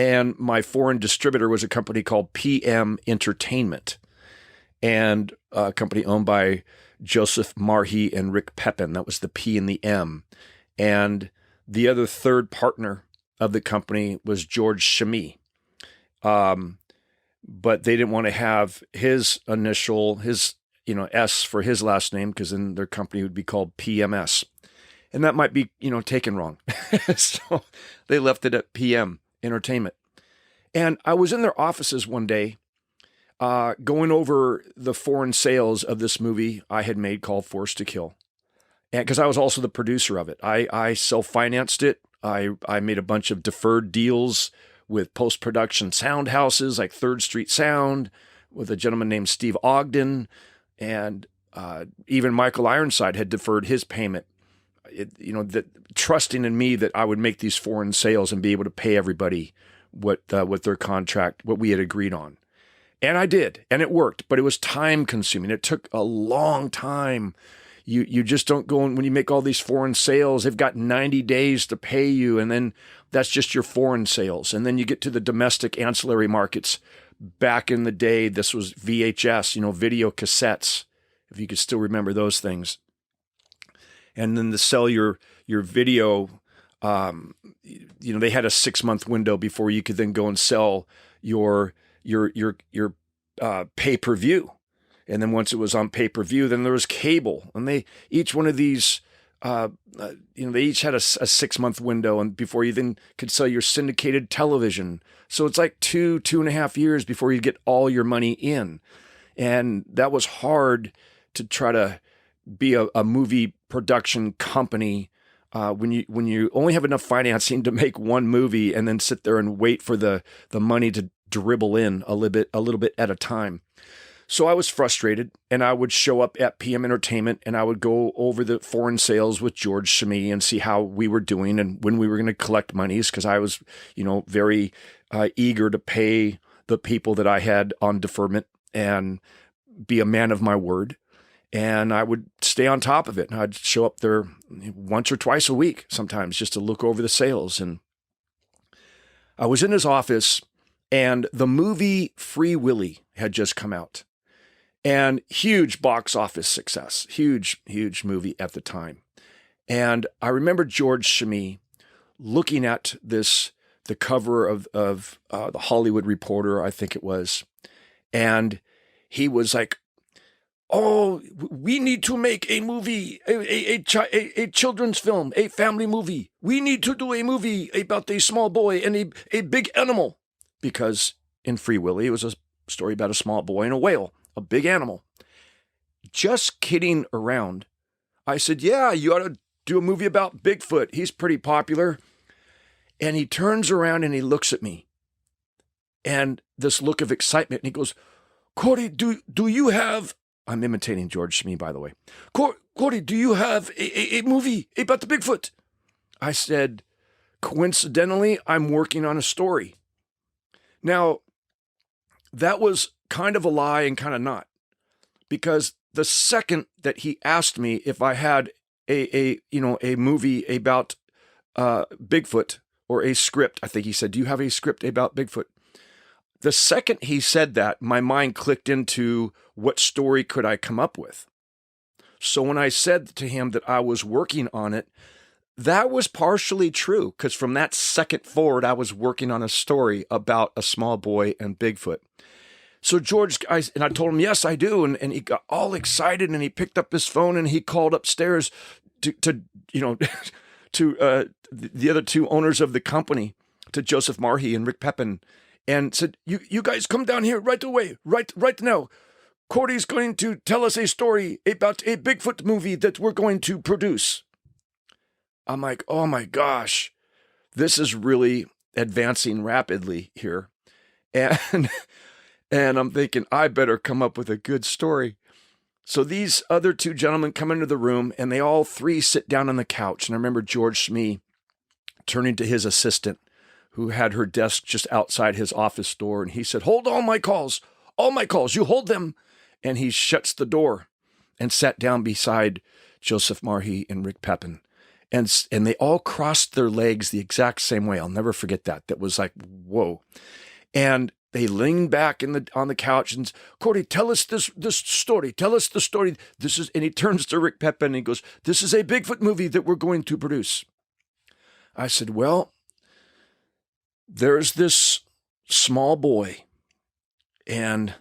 And my foreign distributor was a company called PM Entertainment, and a company owned by Joseph Marhi and Rick Pepin. That was the P and the M. And the other third partner of the company was George Chemie. But they didn't want to have his initial, S for his last name, because then their company would be called PMS. And that might be, taken wrong. So they left it at PM Entertainment. And I was in their offices one day, going over the foreign sales of this movie I had made called Forced to Kill. And because I was also the producer of it. I self-financed it. I made a bunch of deferred deals with post-production sound houses like Third Street Sound, with a gentleman named Steve Ogden, and even Michael Ironside had deferred his payment. Trusting in me that I would make these foreign sales and be able to pay everybody what their contract, what we had agreed on. And I did, and it worked, but it was time consuming. It took a long time. You just don't go in when you make all these foreign sales, they've got 90 days to pay you. And then that's just your foreign sales. And then you get to the domestic ancillary markets. Back in the day, this was VHS, video cassettes, if you could still remember those things. And then to sell your video, they had a 6-month window before you could then go and sell your pay-per-view. And then once it was on pay-per-view, then there was cable. And each one of these, they each had a 6-month window, and before you then could sell your syndicated television. So it's like 2.5 years before you get all your money in. And that was hard to try to be a movie production company when you only have enough financing to make one movie and then sit there and wait for the money to dribble in a little bit at a time. So I was frustrated, and I would show up at PM Entertainment, and I would go over the foreign sales with George Chemie and see how we were doing and when we were going to collect monies, because I was, very eager to pay the people that I had on deferment and be a man of my word. And I would stay on top of it. And I'd show up there once or twice a week sometimes just to look over the sales. And I was in his office, and the movie Free Willy had just come out. And huge box office success, huge movie at the time. And I remember George Chemie looking at the cover of the Hollywood Reporter, I think it was, and he was like, "Oh, we need to make a movie, a children's film, a family movie. We need to do a movie about a small boy and a big animal." Because in Free Willy, it was a story about a small boy and a whale. A big animal. Just kidding around. I said, "Yeah, you ought to do a movie about Bigfoot. He's pretty popular." And he turns around and he looks at me. And this look of excitement. And he goes, "Corey, do you have..." I'm imitating George Chemie, by the way. "Corey, do you have a movie about the Bigfoot?" I said, "Coincidentally, I'm working on a story." Now, that was kind of a lie and kind of not, because the second that he asked me if I had a movie about Bigfoot, or a script, I think he said, "Do you have a script about Bigfoot?" The second he said that, my mind clicked into what story could I come up with. So when I said to him that I was working on it, that was partially true, because from that second forward, I was working on a story about a small boy and Bigfoot. So George, I told him, "Yes, I do." And he got all excited, and he picked up his phone and he called upstairs to the other two owners of the company, to Joseph Marhi and Rick Pepin, and said, you guys come down here right away, right now. Corey's going to tell us a story about a Bigfoot movie that we're going to produce. I'm like, oh my gosh, this is really advancing rapidly here. And I'm thinking, I better come up with a good story. So these other two gentlemen come into the room, and they all three sit down on the couch. And I remember George Chemie turning to his assistant, who had her desk just outside his office door. And he said, "Hold all my calls, you hold them." And he shuts the door and sat down beside Joseph Marhi and Rick Pepin. and they all crossed their legs the exact same way. I'll never forget that. That was like, whoa. And they leaned back on the couch and, Corey, tell us this story. Tell us the story. And he turns to Rick Pepin and he goes, this is a Bigfoot movie that we're going to produce. I said, well, there's this small boy and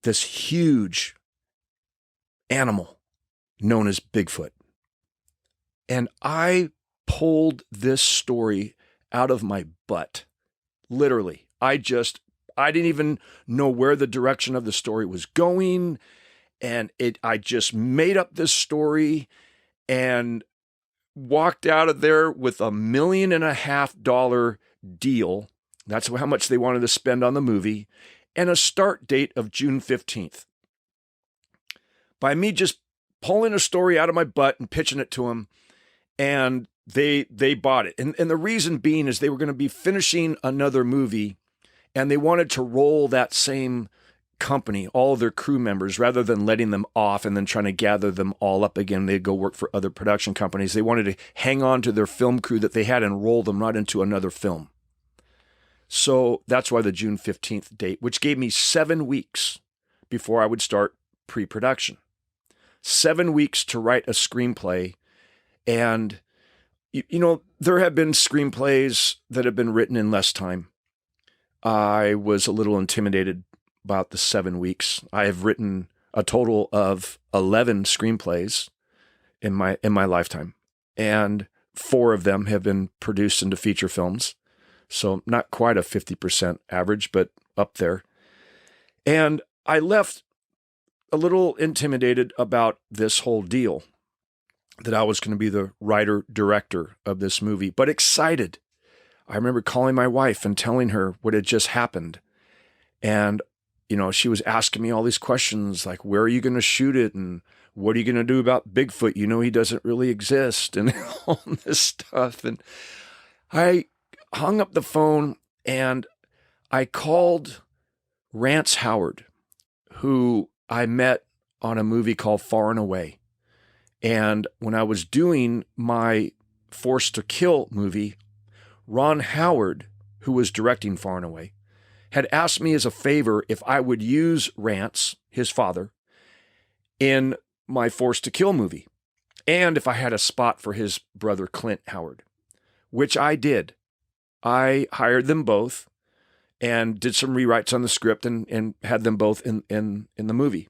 this huge animal known as Bigfoot. And I pulled this story out of my butt. Literally. I didn't even know where the direction of the story was going. And I just made up this story and walked out of there with $1.5 million deal. That's how much they wanted to spend on the movie, and a start date of June 15th. By me just pulling a story out of my butt and pitching it to them, and they bought it. And the reason being is they were going to be finishing another movie, and they wanted to roll that same company, all of their crew members, rather than letting them off and then trying to gather them all up again. They'd go work for other production companies. They wanted to hang on to their film crew that they had and roll them right into another film. So that's why the June 15th date, which gave me 7 weeks before I would start pre-production. 7 weeks to write a screenplay. And, there have been screenplays that have been written in less time. I was a little intimidated about the 7 weeks. I have written a total of 11 screenplays in my lifetime, and 4 of them have been produced into feature films. So not quite a 50% average, but up there. And I left a little intimidated about this whole deal, that I was going to be the writer-director of this movie, but excited. I remember calling my wife and telling her what had just happened. And she was asking me all these questions like, where are you going to shoot it? And what are you going to do about Bigfoot? He doesn't really exist, and all this stuff. And I hung up the phone and I called Rance Howard, who I met on a movie called Far and Away. And when I was doing my Forced to Kill movie, Ron Howard, who was directing Far and Away, had asked me as a favor if I would use Rance, his father, in my Forced to Kill movie, and if I had a spot for his brother Clint Howard, which I did. I hired them both and did some rewrites on the script and had them both in the movie.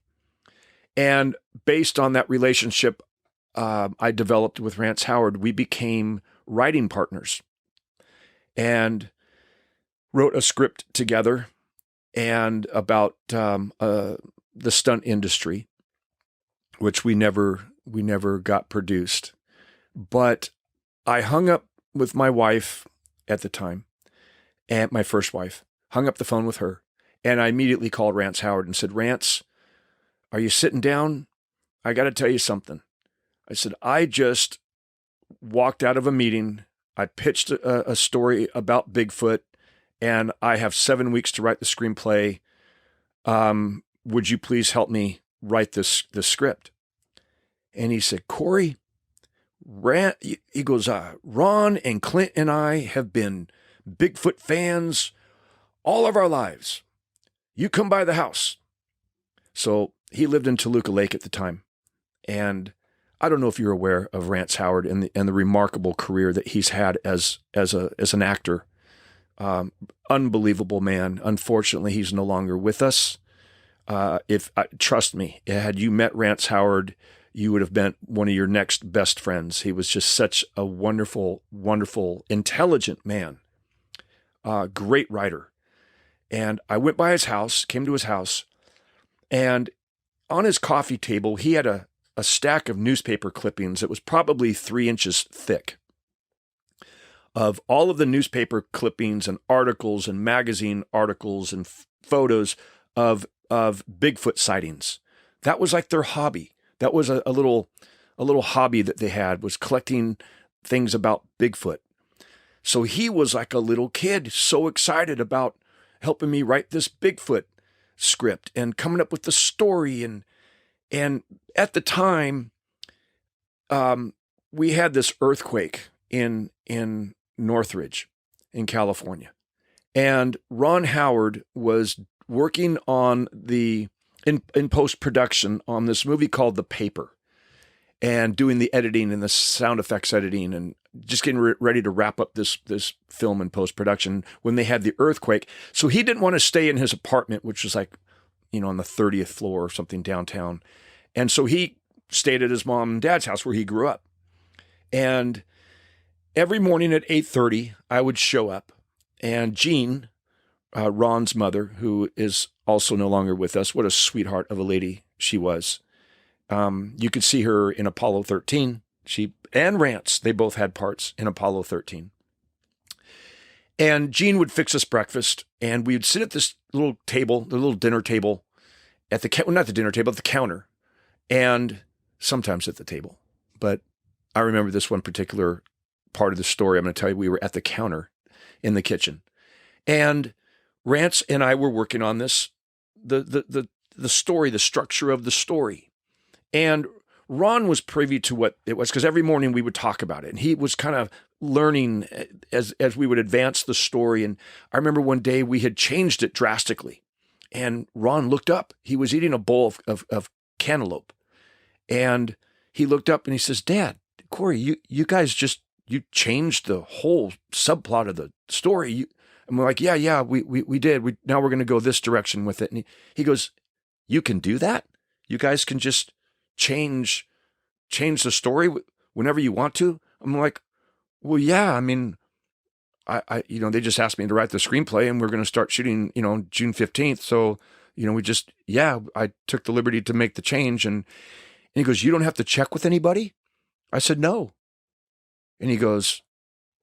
And based on that relationship I developed with Rance Howard, we became writing partners and wrote a script together and about the stunt industry, which we never got produced. But I hung up with my wife at the time, and my first wife, hung up the phone with her, and I immediately called Rance Howard and said, Rance, are you sitting down? I got to tell you something. I said, I just walked out of a meeting. I pitched a story about Bigfoot, and I have 7 weeks to write the screenplay. Would you please help me write this script? And he said, Corey, he goes, Ron and Clint and I have been Bigfoot fans all of our lives. You come by the house. So he lived in Toluca Lake at the time. And I don't know if you're aware of Rance Howard and the remarkable career that he's had as an actor. Unbelievable man. Unfortunately, he's no longer with us. Trust me, had you met Rance Howard, you would have been one of your next best friends. He was just such a wonderful, wonderful, intelligent man. Great writer. And I went by his house, came to his house, and on his coffee table, he had a stack of newspaper clippings that was probably 3 inches thick, of all of the newspaper clippings and articles and magazine articles and photos of Bigfoot sightings. That was like their hobby. That was a little hobby that they had, was collecting things about Bigfoot. So he was like a little kid, so excited about helping me write this Bigfoot script and coming up with the story. And at the time, we had this earthquake in Northridge in California. And Ron Howard was working on in post-production on this movie called The Paper, and doing the editing and the sound effects editing and just getting ready to wrap up this film in post-production when they had the earthquake. So he didn't want to stay in his apartment, which was like, on the 30th floor or something downtown. And so he stayed at his mom and dad's house where he grew up. And every morning at 8:30, I would show up, and Jean, Ron's mother, who is also no longer with us, what a sweetheart of a lady she was. You could see her in Apollo 13. She and Rance, they both had parts in Apollo 13. And Jean would fix us breakfast, and we would sit at this little table, the little dinner table, not the dinner table, at the counter, and sometimes at the table. But I remember this one particular part of the story. I'm going to tell you, we were at the counter in the kitchen, and Rance and I were working on this, the story, the structure of the story. And Ron was privy to what it was, because every morning we would talk about it, and he was kind of learning as we would advance the story. And I remember one day we had changed it drastically, and Ron looked up. He was eating a bowl of cantaloupe, and he looked up and he says, "Dad, Corey, you guys you changed the whole subplot of the story." And we're like, yeah, we did. Now we're going to go this direction with it. And he goes, "You can do that? You guys can just change the story whenever you want to?" I'm like, "Well, yeah. I mean, I they just asked me to write the screenplay, and we're going to start shooting, June 15th. So, I took the liberty to make the change." And he goes, "You don't have to check with anybody?" I said, "No." And he goes,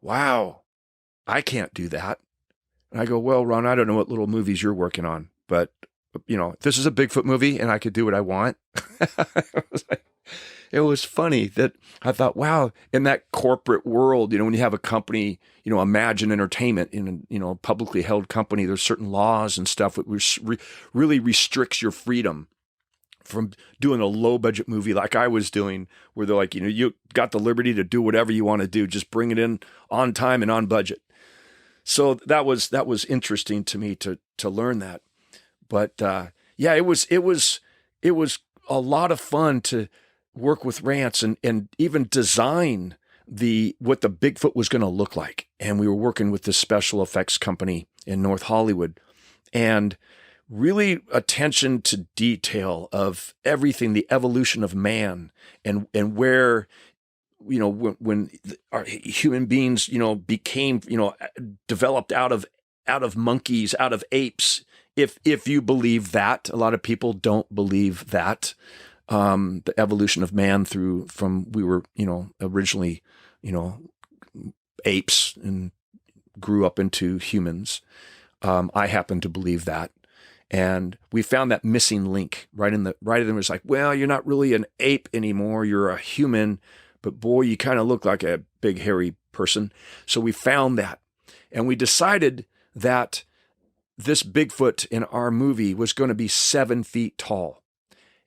"Wow, I can't do that." And I go, "Well, Ron, I don't know what little movies you're working on, but this is a Bigfoot movie, and I could do what I want." It was funny that I thought, wow, in that corporate world, when you have a company, Imagine Entertainment, in a publicly held company, there's certain laws and stuff that really restricts your freedom from doing a low budget movie like I was doing, where they're like, you got the liberty to do whatever you want to do, just bring it in on time and on budget. So that was interesting to me to learn that. But it was a lot of fun to work with Rance and even design what the Bigfoot was going to look like. And we were working with this special effects company in North Hollywood, and really attention to detail of everything, the evolution of man, and where, when our human beings, became, developed out of monkeys, out of apes. If you believe that, a lot of people don't believe that. The evolution of man from we were, originally, apes and grew up into humans. I happen to believe that. And we found that missing link right in it was like, well, you're not really an ape anymore. You're a human, but boy, you kind of look like a big hairy person. So we found that, and we decided that this Bigfoot in our movie was going to be 7 feet tall.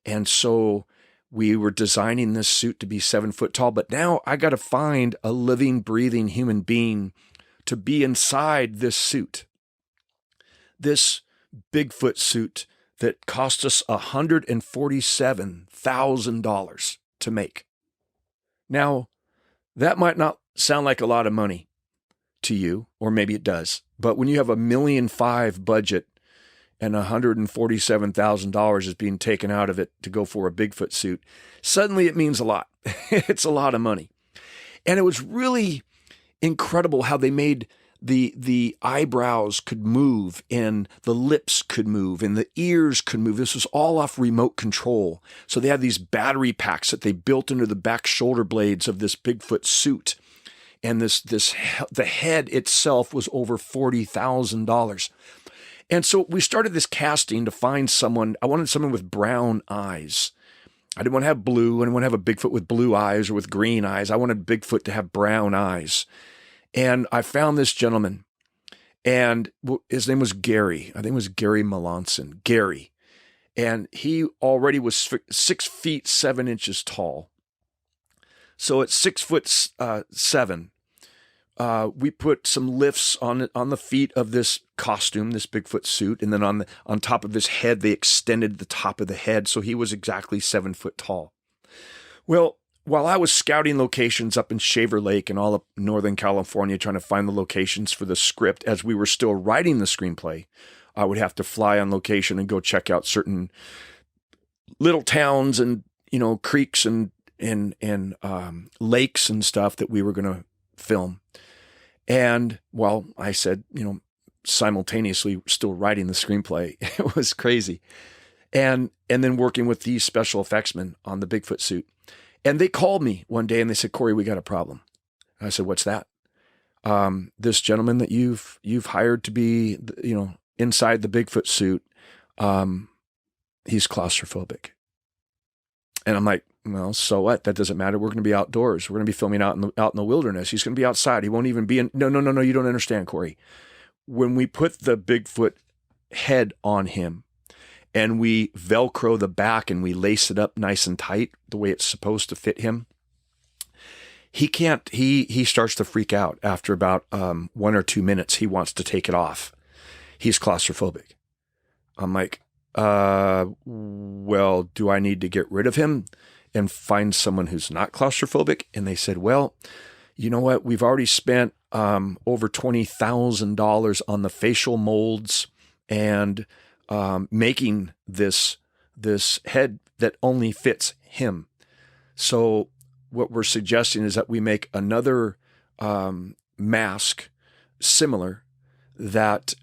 And so we were designing this suit to be 7 foot tall, but now I got to find a living, breathing human being to be inside this suit. This Bigfoot suit that cost us $147,000 to make. Now, that might not sound like a lot of money to you, or maybe it does, but when you have $1.5 million budget and $147,000 is being taken out of it to go for a Bigfoot suit, suddenly it means a lot. It's a lot of money. And it was really incredible how they made the eyebrows could move, and the lips could move, and the ears could move. This was all off remote control. So they had these battery packs that they built into the back shoulder blades of this Bigfoot suit. And the head itself was over $40,000. And so we started this casting to find someone. I wanted someone with brown eyes. I didn't want to have blue. I didn't want to have a Bigfoot with blue eyes or with green eyes. I wanted Bigfoot to have brown eyes. And I found this gentleman, and his name was Gary. I think it was Gary Melanson. Gary. And he already was 6 feet 7 inches tall. So at 6'7", we put some lifts on the feet of this costume, this Bigfoot suit, and then on top of his head, they extended the top of the head, so he was exactly 7 foot tall. Well, while I was scouting locations up in Shaver Lake and all of Northern California, trying to find the locations for the script, as we were still writing the screenplay, I would have to fly on location and go check out certain little towns and, creeks and lakes and stuff that we were going to film. And while I said, simultaneously still writing the screenplay, it was crazy. And then working with these special effects men on the Bigfoot suit. And they called me one day and they said, "Corey, we got a problem." And I said, "What's that?" This gentleman that you've hired to be, inside the Bigfoot suit, he's claustrophobic. And I'm like, "Well, so what? That doesn't matter. We're going to be outdoors. We're going to be filming out in the wilderness. He's going to be outside. He won't even be in." No. You don't understand, Corey. When we put the Bigfoot head on him and we Velcro the back and we lace it up nice and tight the way it's supposed to fit him, he can't. He starts to freak out after about 1 or 2 minutes. He wants to take it off. He's claustrophobic. I'm like, well, do I need to get rid of him and find someone who's not claustrophobic? And they said, "Well, you know what? We've already spent over $20,000 on the facial molds and making this head that only fits him. So what we're suggesting is that we make another mask similar that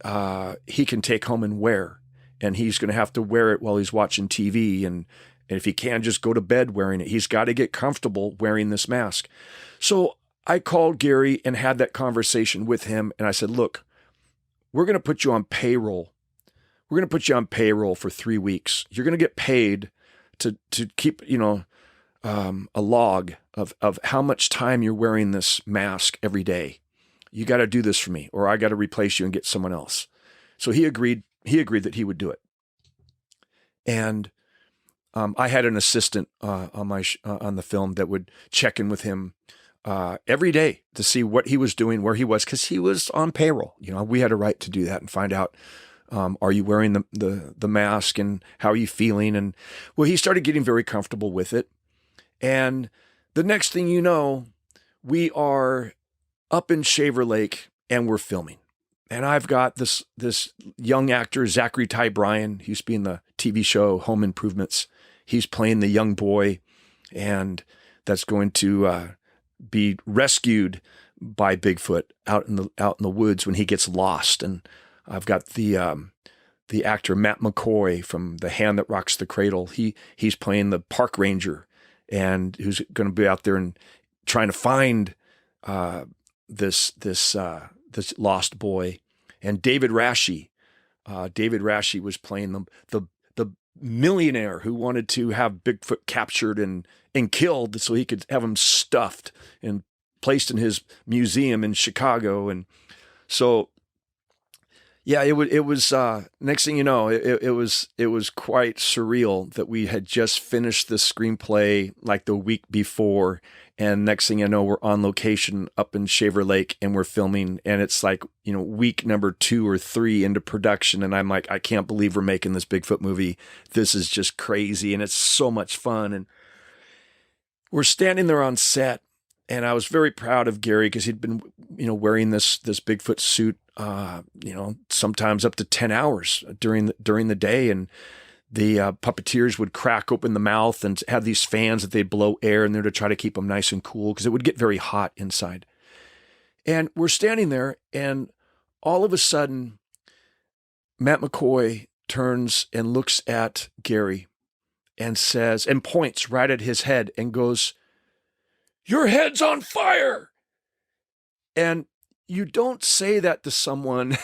he can take home and wear. And he's going to have to wear it while he's watching TV. And if he can, just go to bed wearing it. He's got to get comfortable wearing this mask." So I called Gary and had that conversation with him. And I said, "Look, we're going to put you on payroll. We're going to put you on payroll for 3 weeks. You're going to get paid to keep, a log of how much time you're wearing this mask every day. You got to do this for me, or I got to replace you and get someone else." So he agreed. He agreed that he would do it. And I had an assistant on the film that would check in with him every day to see what he was doing, where he was, because he was on payroll. We had a right to do that and find out, are you wearing the mask and how are you feeling? And well, he started getting very comfortable with it. And the next thing you know, we are up in Shaver Lake and we're filming. And I've got this young actor, Zachary Ty Bryan. He used to be in the TV show Home Improvements. He's playing the young boy, and that's going to be rescued by Bigfoot out in the woods when he gets lost. And I've got the actor Matt McCoy from The Hand That Rocks the Cradle. He's playing the park ranger, and who's going to be out there and trying to find this lost boy. And David Rashi was playing the millionaire who wanted to have Bigfoot captured and killed so he could have him stuffed and placed in his museum in Chicago. And so, yeah, it was next thing you know, it was quite surreal that we had just finished the screenplay like the week before. And next thing I know, we're on location up in Shaver Lake and we're filming, and it's like, week number 2 or 3 into production. And I'm like, I can't believe we're making this Bigfoot movie. This is just crazy. And it's so much fun. And we're standing there on set, and I was very proud of Gary because he'd been, wearing this Bigfoot suit, sometimes up to 10 hours during the day. And the puppeteers would crack open the mouth and have these fans that they'd blow air in there to try to keep them nice and cool because it would get very hot inside. And we're standing there, and all of a sudden, Matt McCoy turns and looks at Gary and says, and points right at his head and goes, "Your head's on fire." And you don't say that to someone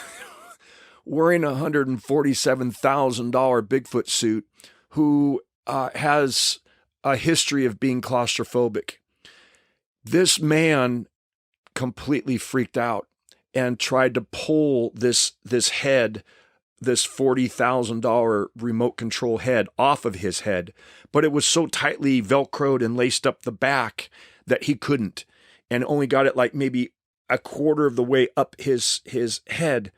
wearing a $147,000 Bigfoot suit who has a history of being claustrophobic. This man completely freaked out and tried to pull this head, this $40,000 remote control head, off of his head. But it was so tightly Velcroed and laced up the back that he couldn't, and only got it like maybe a quarter of the way up his head.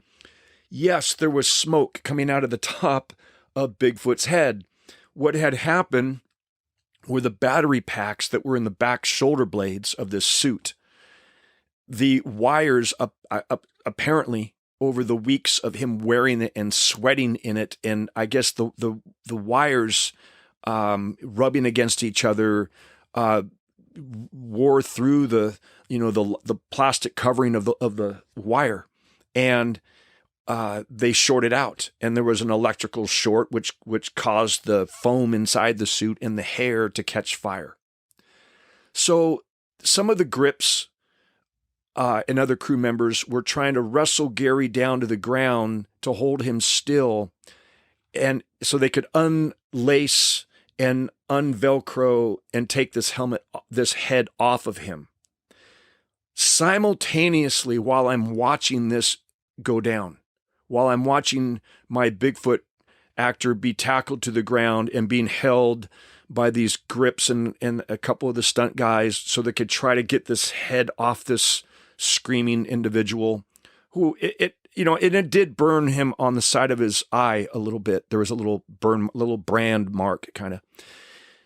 Yes, there was smoke coming out of the top of Bigfoot's head. What had happened were the battery packs that were in the back shoulder blades of this suit. The wires, apparently, over the weeks of him wearing it and sweating in it, and I guess the wires rubbing against each other wore through the plastic covering of the wire, and they shorted out, and there was an electrical short which caused the foam inside the suit and the hair to catch fire. So some of the grips and other crew members were trying to wrestle Gary down to the ground to hold him still, and so they could unlace and unvelcro and take this head off of him. Simultaneously, while I'm watching this go down, while I'm watching my Bigfoot actor be tackled to the ground and being held by these grips and a couple of the stunt guys so they could try to get this head off this screaming individual, who it did burn him on the side of his eye a little bit. There was a little brand mark kind of.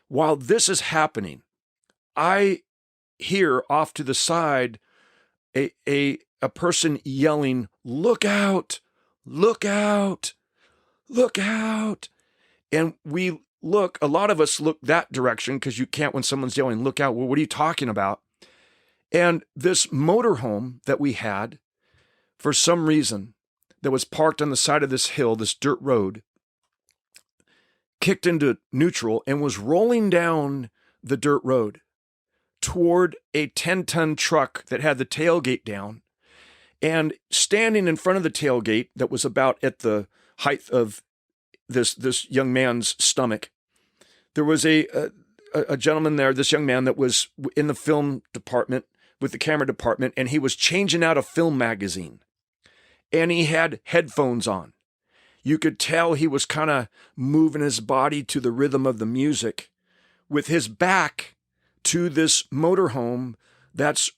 While this is happening, I hear off to the side a person yelling, "Look out! Look out! Look out!" And we look, a lot of us look that direction because you can't when someone's yelling, "Look out!" Well, what are you talking about? And this motorhome that we had, for some reason, that was parked on the side of this hill, this dirt road, kicked into neutral and was rolling down the dirt road toward a 10-ton truck that had the tailgate down. And standing in front of the tailgate that was about at the height of this young man's stomach, there was a gentleman there, this young man that was in the film department with the camera department, and he was changing out a film magazine. And he had headphones on. You could tell he was kind of moving his body to the rhythm of the music with his back to this motorhome that's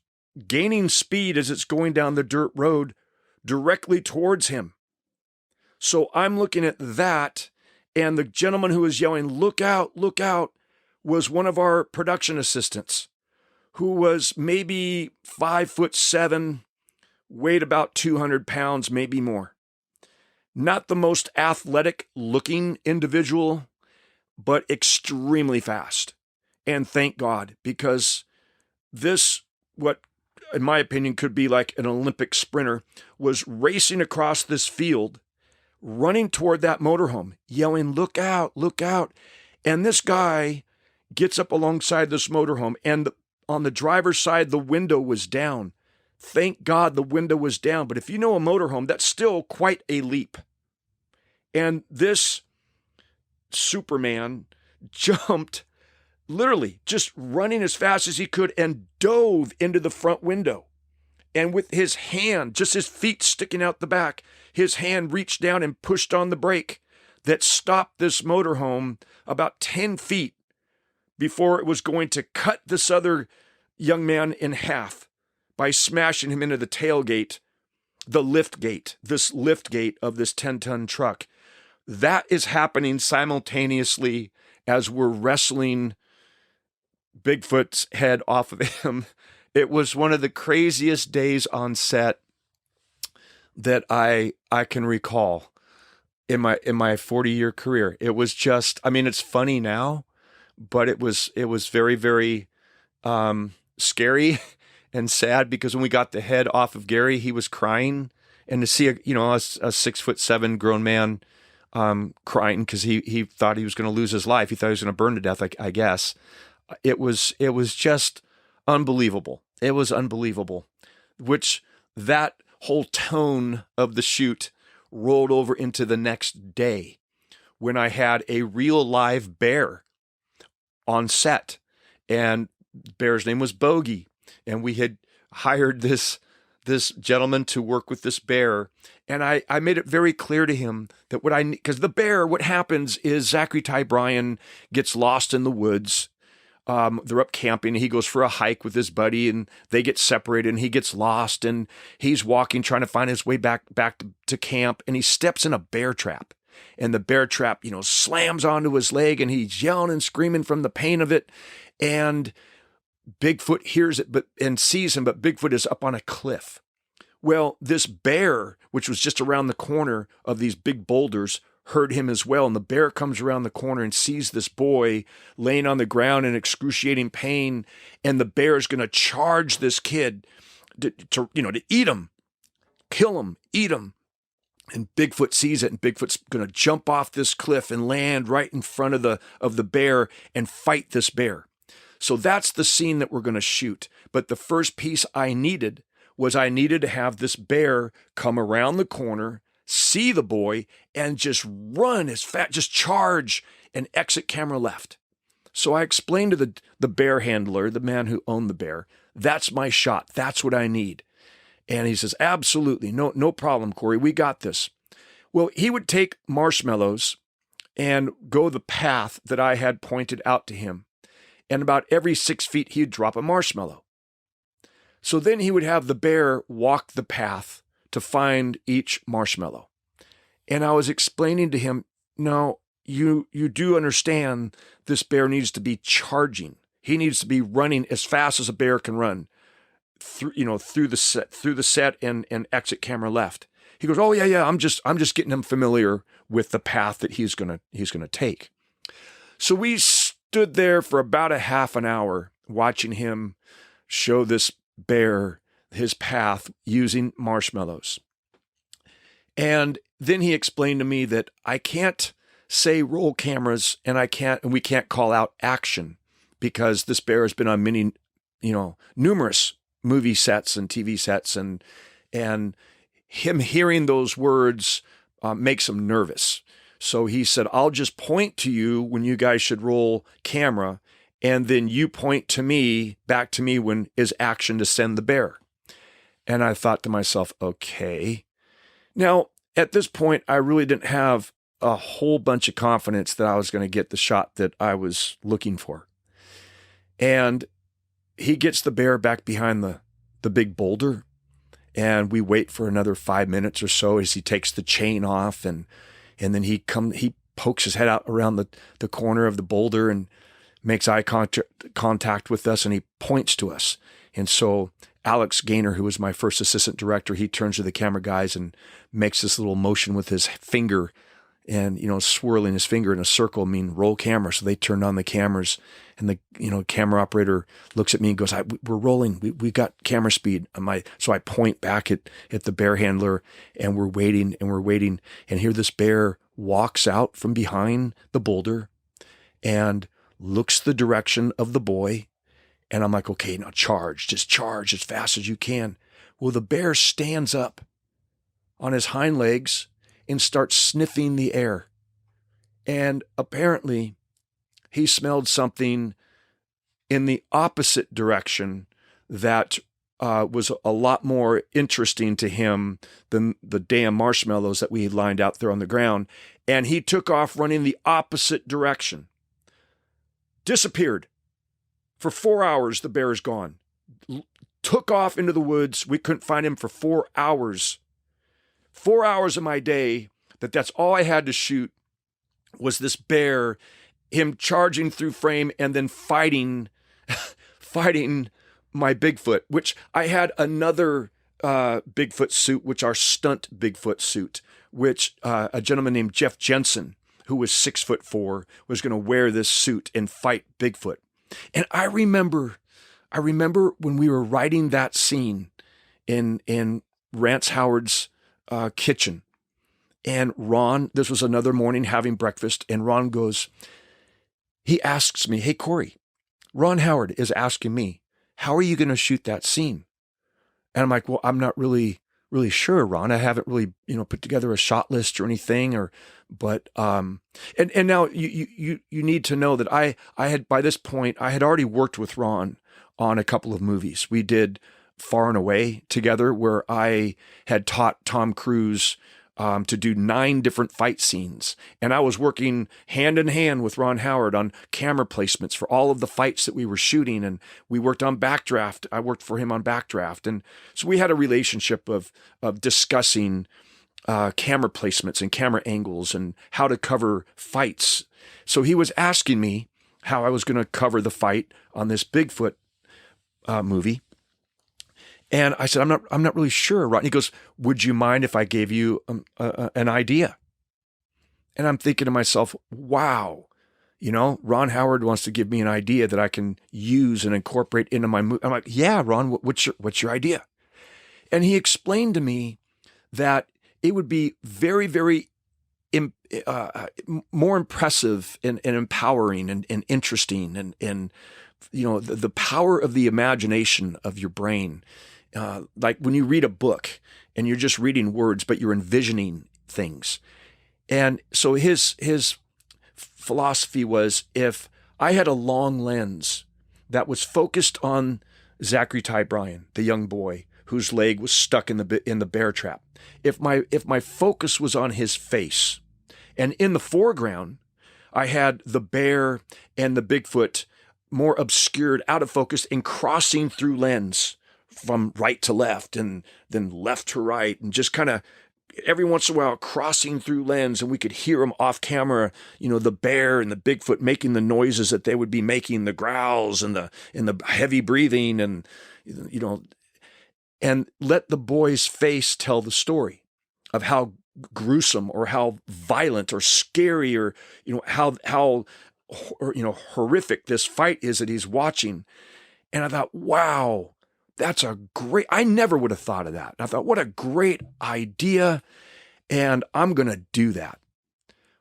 gaining speed as it's going down the dirt road directly towards him. So I'm looking at that, and the gentleman who was yelling, "Look out, look out," was one of our production assistants, who was maybe 5'7", weighed about 200 pounds, maybe more. Not the most athletic looking individual, but extremely fast. And thank God, because this, what in my opinion could be like an Olympic sprinter, was racing across this field, running toward that motorhome, yelling, "Look out, look out." And this guy gets up alongside this motorhome, and on the driver's side, the window was down. Thank God the window was down. But if you know a motorhome, that's still quite a leap. And this Superman jumped, literally just running as fast as he could, and dove into the front window. And with his hand, just his feet sticking out the back, his hand reached down and pushed on the brake that stopped this motorhome about 10 feet before it was going to cut this other young man in half by smashing him into the tailgate, this lift gate of this 10-ton truck. That is happening simultaneously as we're wrestling Bigfoot's head off of him. It was one of the craziest days on set that I can recall in my 40-year career. It was just, I mean, it's funny now, but it was very, very scary and sad, because when we got the head off of Gary, he was crying, and to see a 6'7" grown man crying because he thought he was going to lose his life. He thought he was going to burn to death, I guess. It was just unbelievable. It was unbelievable, which that whole tone of the shoot rolled over into the next day when I had a real live bear on set, and bear's name was Bogey, and we had hired this gentleman to work with this bear. And I made it very clear to him that because the bear, what happens is Zachary Ty Bryan gets lost in the woods. They're up camping. He goes for a hike with his buddy, and they get separated, and he gets lost, and he's walking, trying to find his way back to camp, and he steps in a bear trap. And the bear trap, slams onto his leg, and he's yelling and screaming from the pain of it. And Bigfoot hears it and sees him, but Bigfoot is up on a cliff. Well, this bear, which was just around the corner of these big boulders, heard him as well. And the bear comes around the corner and sees this boy laying on the ground in excruciating pain. And the bear is going to charge this kid to eat him, kill him, eat him. And Bigfoot sees it, and Bigfoot's going to jump off this cliff and land right in front of the bear and fight this bear. So that's the scene that we're going to shoot. But the first piece I needed to have this bear come around the corner, see the boy, and just run as fast, just charge and exit camera left. So I explained to the bear handler, the man who owned the bear, that's my shot. That's what I need. And he says, absolutely, no problem, Corey, we got this. Well, he would take marshmallows and go the path that I had pointed out to him. And about every 6 feet, he'd drop a marshmallow. So then he would have the bear walk the path to find each marshmallow. And I was explaining to him, no, you do understand this bear needs to be charging. He needs to be running as fast as a bear can run through the set and exit camera left. He goes, oh yeah, I'm just getting him familiar with the path that he's gonna take. So we stood there for about a half an hour watching him show this bear his path using marshmallows. And then he explained to me that I can't say roll cameras and we can't call out action because this bear has been on many, numerous movie sets and TV sets, and him hearing those words makes him nervous. So he said, I'll just point to you when you guys should roll camera, and then you point to me, back to me when is action to send the bear. And I thought to myself, okay. Now, at this point, I really didn't have a whole bunch of confidence that I was going to get the shot that I was looking for. And he gets the bear back behind the big boulder, and we wait for another 5 minutes or so as he takes the chain off, and then he pokes his head out around the corner of the boulder and makes eye contact with us, and he points to us. And so Alex Gaynor, who was my first assistant director, he turns to the camera guys and makes this little motion with his finger and, swirling his finger in a circle, roll camera. So they turned on the cameras, and the camera operator looks at me and goes, we're rolling. We got camera speed. So I point back at the bear handler, and we're waiting. And here this bear walks out from behind the boulder and looks the direction of the boy. And I'm like, okay, now just charge as fast as you can. Well, the bear stands up on his hind legs and starts sniffing the air. And apparently he smelled something in the opposite direction that was a lot more interesting to him than the damn marshmallows that we had lined out there on the ground. And he took off running the opposite direction. Disappeared. For 4 hours, the bear is gone. Took off into the woods. We couldn't find him for 4 hours. 4 hours of my day, that's all I had to shoot, was this bear, him charging through frame and then fighting my Bigfoot, which I had another Bigfoot suit, which our stunt Bigfoot suit, which a gentleman named Jeff Jensen, who was 6'4", was going to wear this suit and fight Bigfoot. And I remember when we were writing that scene in Rance Howard's kitchen, and Ron, this was another morning having breakfast, and Ron goes, he asks me, hey, Corey, Ron Howard is asking me, how are you going to shoot that scene? And I'm like, well, I'm not really sure, Ron. I haven't really, put together a shot list or anything, but now you need to know that I had, by this point, I had already worked with Ron on a couple of movies. We did Far and Away together, where I had taught Tom Cruise to do 9 different fight scenes. And I was working hand in hand with Ron Howard on camera placements for all of the fights that we were shooting. And we worked on backdraft. I worked for him on backdraft. And so we had a relationship of discussing camera placements and camera angles and how to cover fights. So he was asking me how I was going to cover the fight on this Bigfoot movie. And I said, I'm not really sure, Ron. He goes, would you mind if I gave you an idea? And I'm thinking to myself, wow, Ron Howard wants to give me an idea that I can use and incorporate into my movie. I'm like, yeah, Ron, what's your idea? And he explained to me that it would be very, very more impressive and empowering and interesting and the power of the imagination of your brain. Like when you read a book and you're just reading words, but you're envisioning things. And so his philosophy was, if I had a long lens that was focused on Zachary Ty Bryan, the young boy whose leg was stuck in the bear trap, if my focus was on his face, and in the foreground I had the bear and the Bigfoot more obscured, out of focus, and crossing through lens from right to left and then left to right, and just kind of every once in a while crossing through lens, and we could hear them off camera, the bear and the Bigfoot making the noises that they would be making, the growls and the heavy breathing, and and let the boy's face tell the story of how gruesome or how violent or scary or how horrific this fight is that he's watching. And I thought, wow, I never would have thought of that. And I thought, what a great idea. And I'm going to do that.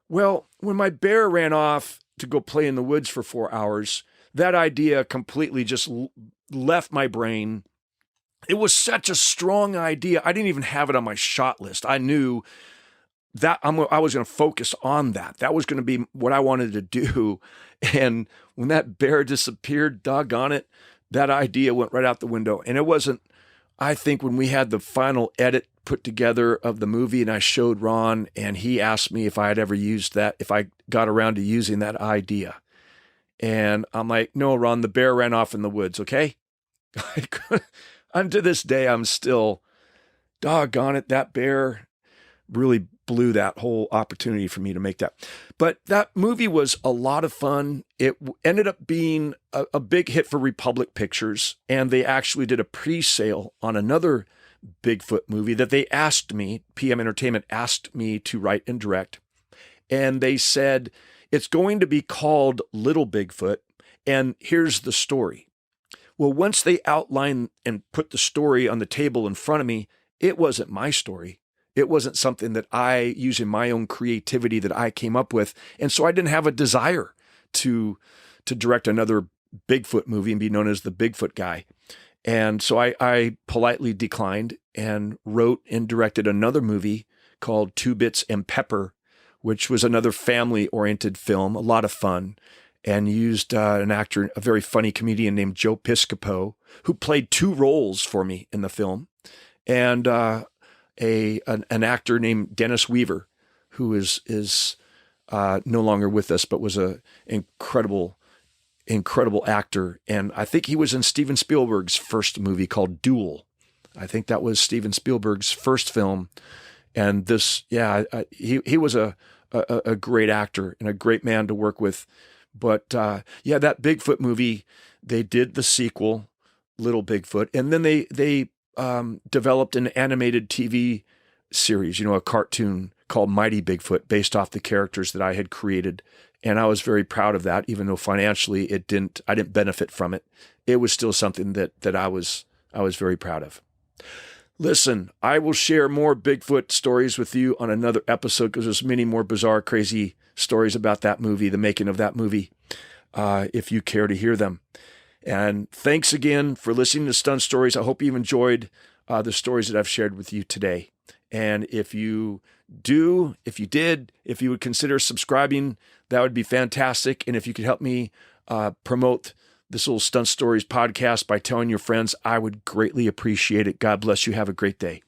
Well, when my bear ran off to go play in the woods for 4 hours, that idea completely just left my brain. It was such a strong idea. I didn't even have it on my shot list. I knew that I was going to focus on that. That was going to be what I wanted to do. And when that bear disappeared, doggone it, that idea went right out the window. And it wasn't, I think when we had the final edit put together of the movie and I showed Ron and he asked me if I had ever used that, if I got around to using that idea. And I'm like, no, Ron, the bear ran off in the woods, okay? Unto this day, I'm still, doggone it, that bear really blew that whole opportunity for me to make that. But that movie was a lot of fun. It ended up being a big hit for Republic Pictures, and they actually did a pre-sale on another Bigfoot movie that they asked me, PM Entertainment asked me to write and direct. And they said, it's going to be called Little Bigfoot, and here's the story. Well, once they outlined and put the story on the table in front of me, it wasn't my story. It wasn't something that I, using my own creativity, that I came up with. And so I didn't have a desire to direct another Bigfoot movie and be known as the Bigfoot guy. And so I politely declined and wrote and directed another movie called Two Bits and Pepper, which was another family-oriented film, a lot of fun, and used an actor, a very funny comedian named Joe Piscopo, who played 2 roles for me in the film, and an actor named Dennis Weaver, who is no longer with us, but was an incredible actor. And I think he was in Steven Spielberg's first movie called Duel. I think that was Steven Spielberg's first film. And this, he was a great actor and a great man to work with. But that Bigfoot movie, they did the sequel, Little Bigfoot, and then they developed an animated TV series, a cartoon called Mighty Bigfoot, based off the characters that I had created. And I was very proud of that, even though financially I didn't benefit from it. It was still something that I was very proud of. Listen, I will share more Bigfoot stories with you on another episode, because there's many more bizarre, crazy stories about that movie, the making of that movie, if you care to hear them. And thanks again for listening to Stunt Stories. I hope you've enjoyed the stories that I've shared with you today. And if you would consider subscribing, that would be fantastic. And if you could help me promote this little Stunt Stories podcast by telling your friends, I would greatly appreciate it. God bless you. Have a great day.